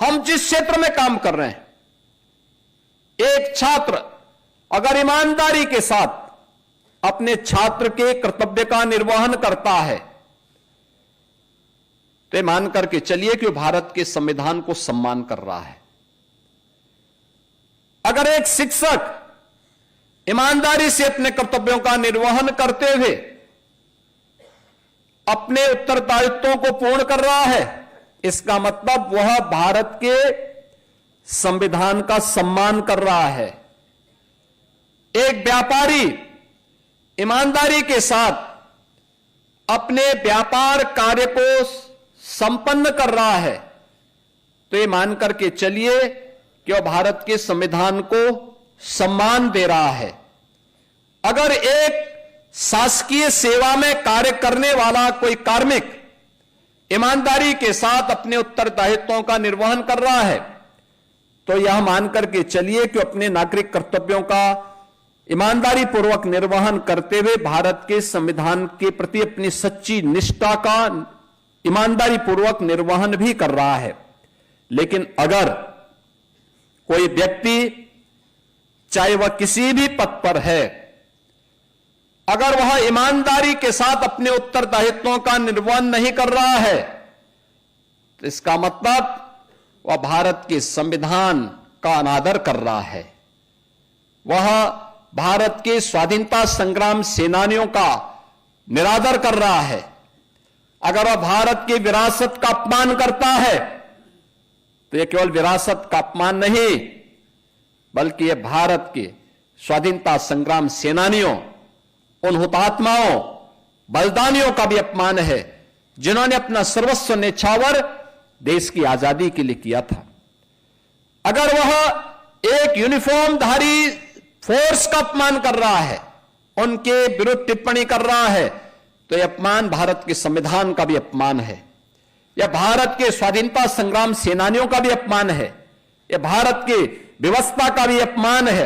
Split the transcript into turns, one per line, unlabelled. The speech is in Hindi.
हम जिस क्षेत्र में काम कर रहे हैं, एक छात्र अगर ईमानदारी के साथ अपने छात्र के कर्तव्य का निर्वहन करता है तो मान करके चलिए कि वो भारत के संविधान को सम्मान कर रहा है। अगर एक शिक्षक ईमानदारी से अपने कर्तव्यों का निर्वहन करते हुए अपने उत्तरदायित्वों को पूर्ण कर रहा है, इसका मतलब वह भारत के संविधान का सम्मान कर रहा है। एक व्यापारी ईमानदारी के साथ अपने व्यापार कार्य को संपन्न कर रहा है तो ये मान करके चलिए कि वह भारत के संविधान को सम्मान दे रहा है। अगर एक शासकीय सेवा में कार्य करने वाला कोई कार्मिक ईमानदारी के साथ अपने उत्तरदायित्वों का निर्वहन कर रहा है तो यह मान करके चलिए कि अपने नागरिक कर्तव्यों का ईमानदारी पूर्वक निर्वहन करते हुए भारत के संविधान के प्रति अपनी सच्ची निष्ठा का ईमानदारी पूर्वक निर्वहन भी कर रहा है। लेकिन अगर कोई व्यक्ति, चाहे वह किसी भी पद पर है, अगर वह ईमानदारी के साथ अपने उत्तरदायित्वों का निर्वहन नहीं कर रहा है तो इसका मतलब वह भारत के संविधान का अनादर कर रहा है, वह भारत के स्वाधीनता संग्राम सेनानियों का निरादर कर रहा है। अगर वह भारत की विरासत का अपमान करता है तो यह केवल विरासत का अपमान नहीं बल्कि यह भारत के स्वाधीनता संग्राम सेनानियों, उन हुतात्माओं, बलिदानियों का भी अपमान है जिन्होंने अपना सर्वस्व न्यौछावर देश की आजादी के लिए किया था। अगर वह एक यूनिफॉर्मधारी फोर्स का अपमान कर रहा है, उनके विरुद्ध टिप्पणी कर रहा है तो यह अपमान भारत के संविधान का भी अपमान है, यह भारत के स्वाधीनता संग्राम सेनानियों का भी अपमान है, यह भारत की व्यवस्था का भी अपमान है।